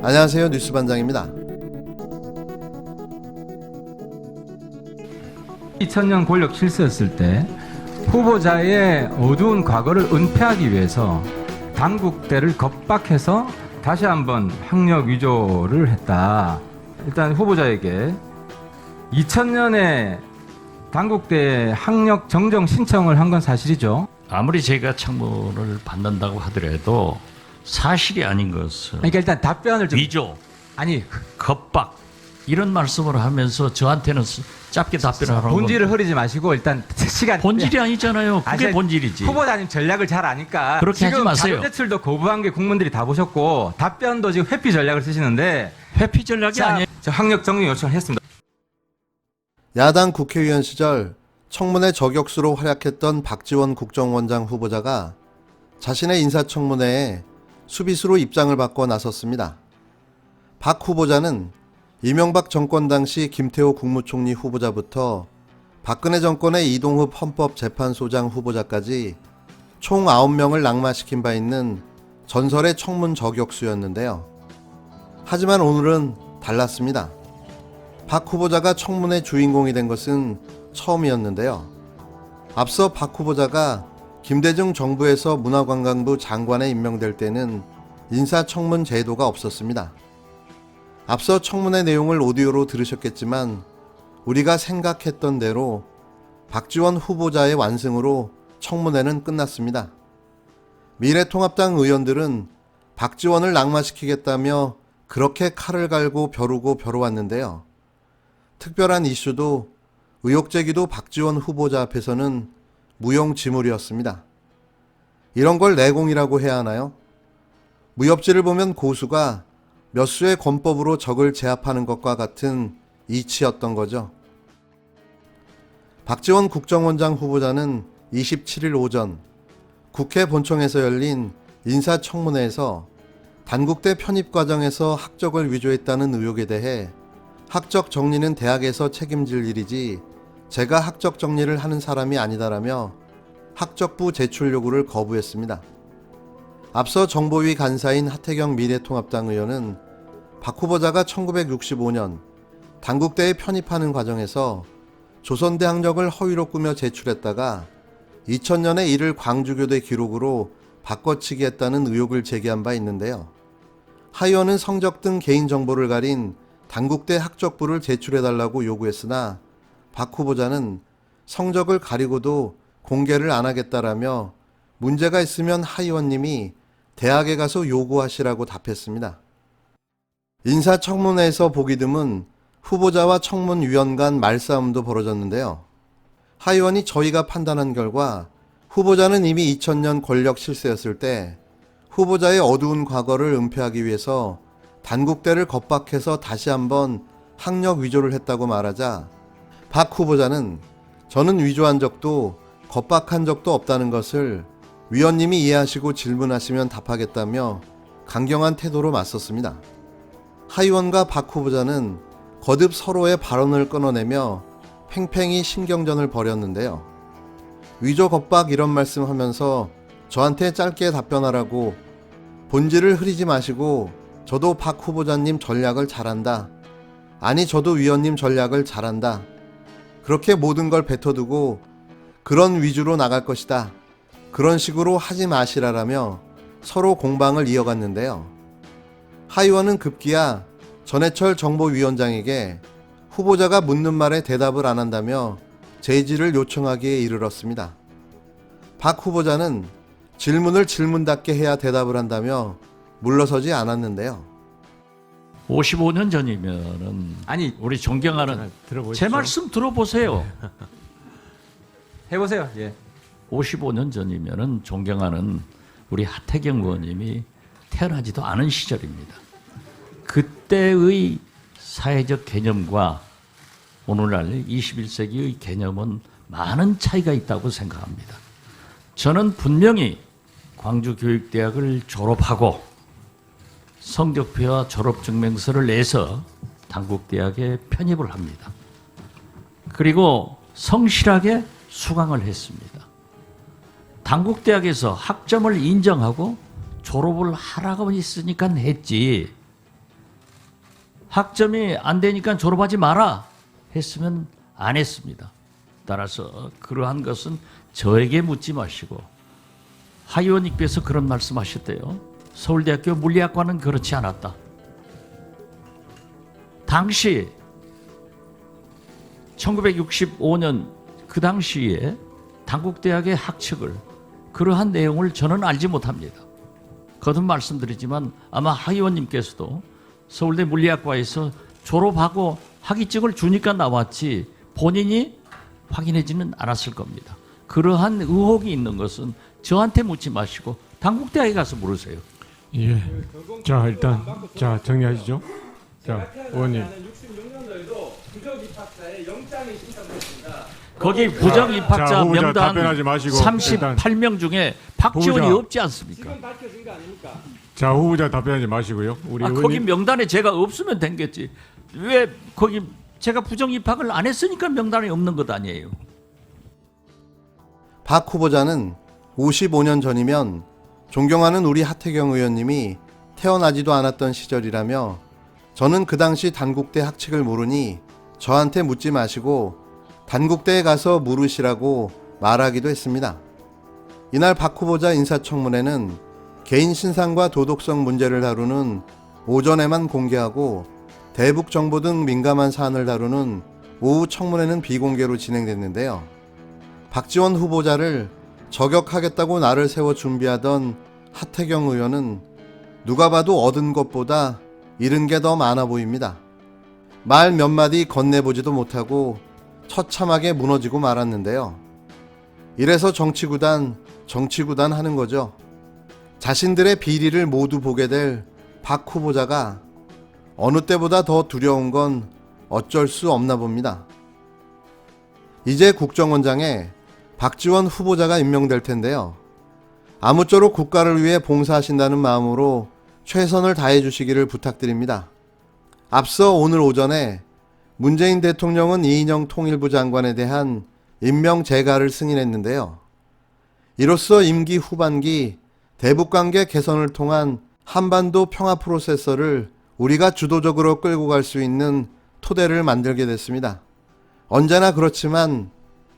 안녕하세요. 뉴스반장입니다. 2000년 권력 실세였을 때 후보자의 어두운 과거를 은폐하기 위해서 당국대를 겁박해서 다시 한번 학력 위조를 했다. 일단 후보자에게 2000년에 당국대 학력 정정 신청을 한 건 사실이죠. 아무리 제가 청문을 받는다고 하더라도 사실이 아닌 것은 그러니까 일단 답변을 좀 위조, 아니 겁박 이런 말씀을 하면서 저한테는 짧게 답변을 하라고. 본질을 흐리지 마시고 일단 시간 본질이 아니잖아요. 그게 아니, 본질이지. 후보자님 전략을 잘 아니까 그렇게 하지 마세요. 자료 제출도 거부한 게 국민들이 다 보셨고 답변도 지금 회피 전략을 쓰시는데 회피 전략이 아니에요. 저 학력 정리 요청을 했습니다. 야당 국회의원 시절 청문회 저격수로 활약했던 박지원 국정원장 후보자가 자신의 인사청문회에 수비수로 입장을 바꿔 나섰습니다. 박 후보자는 이명박 정권 당시 김태호 국무총리 후보자부터 박근혜 정권의 이동흡 헌법재판소장 후보자까지 총 9명을 낙마시킨 바 있는 전설의 청문 저격수였는데요. 하지만 오늘은 달랐습니다. 박 후보자가 청문회 주인공이 된 것은 처음이었는데요. 앞서 박 후보자가 김대중 정부에서 문화관광부 장관에 임명될 때는 인사청문 제도가 없었습니다. 앞서 청문회 내용을 오디오로 들으셨겠지만 우리가 생각했던 대로 박지원 후보자의 완승으로 청문회는 끝났습니다. 미래통합당 의원들은 박지원을 낙마시키겠다며 그렇게 칼을 갈고 벼르고 벼러왔는데요. 특별한 이슈도 의혹 제기도 박지원 후보자 앞에서는 무용지물이었습니다. 이런 걸 내공이라고 해야 하나요? 무협지를 보면 고수가 몇 수의 권법으로 적을 제압하는 것과 같은 이치였던 거죠. 박지원 국정원장 후보자는 27일 오전 국회 본청에서 열린 인사청문회에서 단국대 편입 과정에서 학적을 위조했다는 의혹에 대해 학적 정리는 대학에서 책임질 일이지 제가 학적 정리를 하는 사람이 아니다라며 학적부 제출 요구를 거부했습니다. 앞서 정보위 간사인 하태경 미래통합당 의원은 박 후보자가 1965년 단국대에 편입하는 과정에서 조선대 학력을 허위로 꾸며 제출했다가 2000년에 이를 광주교대 기록으로 바꿔치기 했다는 의혹을 제기한 바 있는데요. 하 의원은 성적 등 개인정보를 가린 단국대 학적부를 제출해달라고 요구했으나 박 후보자는 성적을 가리고도 공개를 안 하겠다라며 문제가 있으면 하 의원님이 대학에 가서 요구하시라고 답했습니다. 인사청문회에서 보기 드문 후보자와 청문위원 간 말싸움도 벌어졌는데요. 하 의원이 저희가 판단한 결과 후보자는 이미 2000년 권력 실세였을 때 후보자의 어두운 과거를 은폐하기 위해서 단국대를 겁박해서 다시 한번 학력 위조를 했다고 말하자 박 후보자는 저는 위조한 적도 겁박한 적도 없다는 것을 위원님이 이해하시고 질문하시면 답하겠다며 강경한 태도로 맞섰습니다. 하 의원과 박 후보자는 거듭 서로의 발언을 끊어내며 팽팽히 신경전을 벌였는데요. 위조 겁박 이런 말씀하면서 저한테 짧게 답변하라고 본질을 흐리지 마시고 저도 박 후보자님 전략을 잘한다. 아니 저도 위원님 전략을 잘한다. 그렇게 모든 걸 뱉어두고 그런 위주로 나갈 것이다. 그런 식으로 하지 마시라라며 서로 공방을 이어갔는데요. 하 의원은 급기야 전해철 정보위원장에게 후보자가 묻는 말에 대답을 안 한다며 제지를 요청하기에 이르렀습니다. 박 후보자는 질문을 질문답게 해야 대답을 한다며 물러서지 않았는데요. 55년 전이면은 아니 우리 존경하는 제 말씀 들어보세요. 해보세요. 예. 55년 전이면은 존경하는 우리 하태경 의원님이 태어나지도 않은 시절입니다. 그때의 사회적 개념과 오늘날 21세기의 개념은 많은 차이가 있다고 생각합니다. 저는 분명히 광주교육대학을 졸업하고 성적표와 졸업증명서를 내서 단국대학에 편입을 합니다. 그리고 성실하게 수강을 했습니다. 단국대학에서 학점을 인정하고 졸업을 하라고 했으니까 했지 학점이 안 되니까 졸업하지 마라 했으면 안 했습니다. 따라서 그러한 것은 저에게 묻지 마시고 하 의원님께서 그런 말씀하셨대요. 서울대학교 물리학과는 그렇지 않았다. 당시 1965년 그 당시에 단국대학의 학칙을 그러한 내용을 저는 알지 못합니다. 거듭 말씀드리지만 아마 하 의원님께서도 서울대 물리학과에서 졸업하고 학위증을 주니까 나왔지 본인이 확인하지는 않았을 겁니다. 그러한 의혹이 있는 것은 저한테 묻지 마시고 단국대학에 가서 물으세요. 예. 자, 일단 자, 정리하시죠. 자, 의원님. 거기 부정 자, 입학자 후보자 명단 답변하지 마시고 38명 중에 박지원이 후보자. 없지 않습니까? 자, 후보자 답변하지 마시고요. 우리 거기 의원님. 명단에 제가 없으면 된겠지. 왜 거기 제가 부정 입학을 안 했으니까 명단에 없는 것 아니에요. 박 후보자는 55년 전이면 존경하는 우리 하태경 의원님이 태어나지도 않았던 시절이라며 저는 그 당시 단국대 학칙을 모르니 저한테 묻지 마시고 단국대에 가서 물으시라고 말하기도 했습니다. 이날 박 후보자 인사청문회는 개인 신상과 도덕성 문제를 다루는 오전에만 공개하고 대북 정보 등 민감한 사안을 다루는 오후 청문회는 비공개로 진행됐는데요. 박지원 후보자를 저격하겠다고 날을 세워 준비하던 하태경 의원은 누가 봐도 얻은 것보다 잃은 게 더 많아 보입니다. 말 몇 마디 건네보지도 못하고 처참하게 무너지고 말았는데요. 이래서 정치구단 하는 거죠. 자신들의 비리를 모두 보게 될 박 후보자가 어느 때보다 더 두려운 건 어쩔 수 없나 봅니다. 이제 국정원장에 박지원 후보자가 임명될 텐데요. 아무쪼록 국가를 위해 봉사하신다는 마음으로 최선을 다해 주시기를 부탁드립니다. 앞서 오늘 오전에 문재인 대통령은 이인영 통일부 장관에 대한 임명 재가를 승인했는데요. 이로써 임기 후반기 대북관계 개선을 통한 한반도 평화 프로세서를 우리가 주도적으로 끌고 갈 수 있는 토대를 만들게 됐습니다. 언제나 그렇지만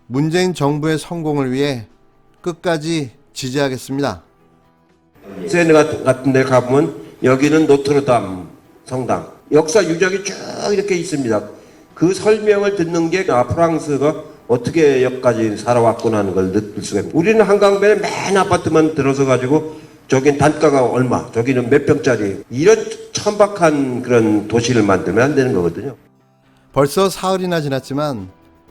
문재인 정부의 성공을 위해 끝까지 지지하겠습니다. 세네 같은 데 가보면 여기는 노트르담 성당 역사 유적이 쭉 이렇게 있습니다. 그 설명을 듣는 게 프랑스가 어떻게 여기까지 살아왔구나 하는 걸 느낄 수가 있습니다. 우리는 한강변에 맨 아파트만 들어서 가지고 저긴 단가가 얼마, 저기는 몇 평짜리 이런 천박한 그런 도시를 만들면 안 되는 거거든요. 벌써 사흘이나 지났지만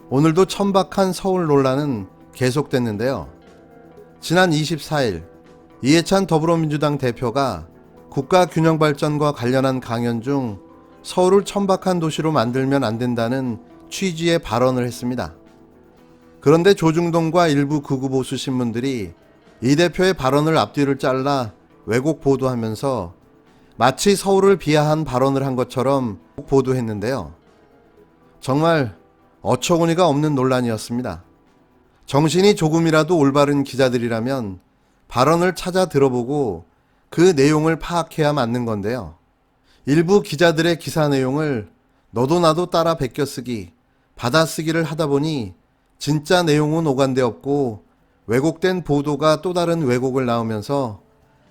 오늘도 천박한 서울 논란은 계속됐는데요. 지난 24일 이해찬 더불어민주당 대표가 국가균형발전과 관련한 강연 중 서울을 천박한 도시로 만들면 안 된다는 취지의 발언을 했습니다. 그런데 조중동과 일부 극우 보수 신문들이 이 대표의 발언을 앞뒤를 잘라 왜곡 보도하면서 마치 서울을 비하한 발언을 한 것처럼 보도했는데요. 정말 어처구니가 없는 논란이었습니다. 정신이 조금이라도 올바른 기자들이라면 발언을 찾아 들어보고 그 내용을 파악해야 맞는 건데요. 일부 기자들의 기사 내용을 너도 나도 따라 베껴쓰기, 받아쓰기를 하다 보니 진짜 내용은 오간데 없고 왜곡된 보도가 또 다른 왜곡을 낳으면서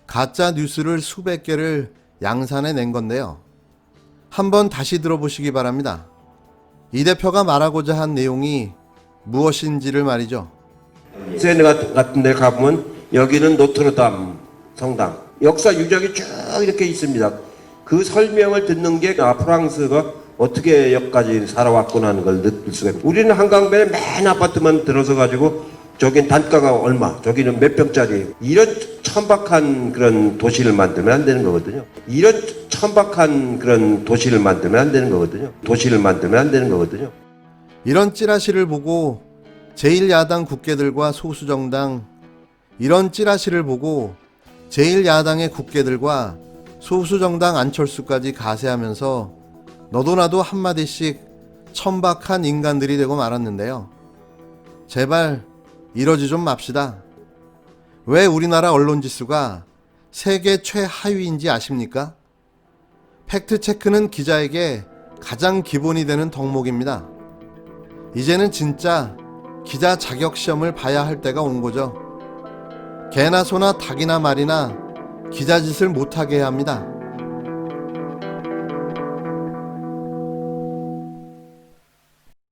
가짜 뉴스를 수백 개를 양산해 낸 건데요. 한번 다시 들어보시기 바랍니다. 이 대표가 말하고자 한 내용이 무엇인지를 말이죠. 세네 같은 데 가보면 여기는 노트르담 성당 역사 유적이 쭉 이렇게 있습니다. 그 설명을 듣는 게 프랑스가 어떻게 여기까지 살아왔구나 하는 걸 느낄 수가 있습니다. 우리는 한강변에 맨 아파트만 들어서 가지고 저긴 단가가 얼마, 저기는 몇 평짜리 이런 천박한 그런 도시를 만들면 안 되는 거거든요. 이런 천박한 그런 도시를 만들면 안 되는 거거든요. 도시를 만들면 안 되는 거거든요. 이런 찌라시를 보고 제1야당 국회들과 소수정당, 이런 찌라시를 보고 제1야당의 국회들과 소수정당 안철수까지 가세하면서 너도 나도 한마디씩 천박한 인간들이 되고 말았는데요. 제발 이러지 좀 맙시다. 왜 우리나라 언론 지수가 세계 최하위인지 아십니까? 팩트체크는 기자에게 가장 기본이 되는 덕목입니다. 이제는 진짜 기자 자격시험을 봐야 할 때가 온 거죠. 개나 소나 닭이나 말이나 기자 짓을 못하게 해야 합니다.